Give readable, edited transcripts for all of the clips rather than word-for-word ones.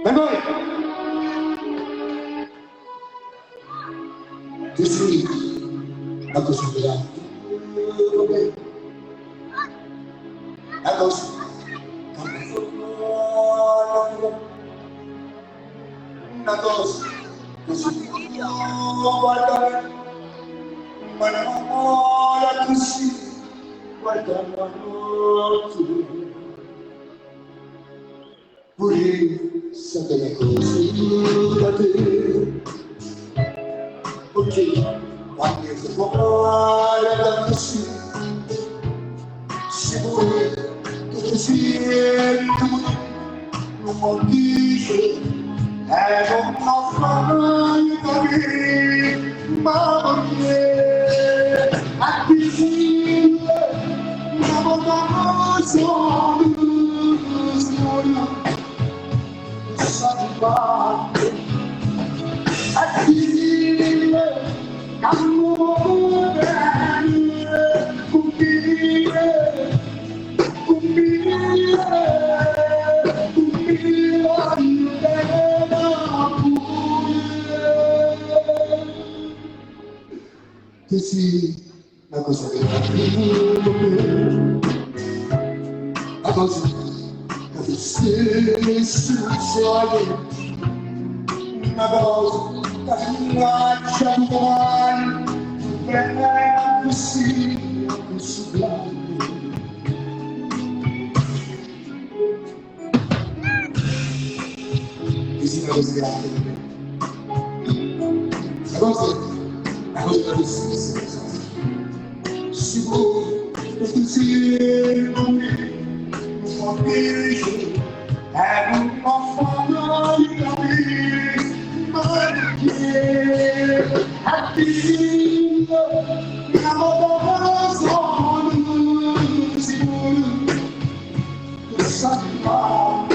E noi? Tu sei la possibilità. La cosa. Una cosa. Così. Guarda. Ma la così. Guarda la notte. Pure sapere così da te. Perché quando si guarda così, si vuole che si non vuol dire e non fa mai capire, ma perché a chi una volta sono che sì, la cosa che la cosa che stesso suole una cosa che mi lascia domani bella così sublime vicino così grande la cosa che sicuro che tu sia con me non può dire e non fa mai capire ma perché a te una volta sono sicuro che sai mai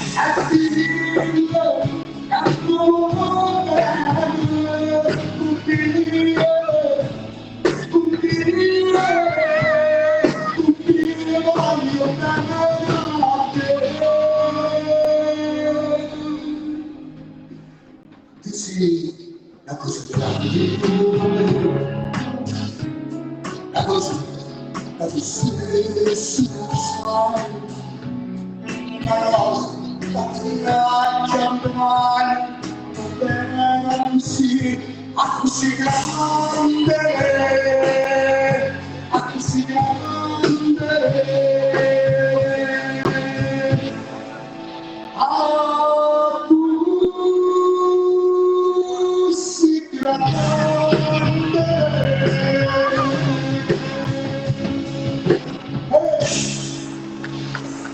a te la cosa che la cosa che si suona la cosa che ti lascia domani bene così grande così grande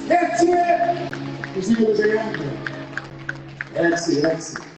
Grazie! Così come sei anche. Grazie.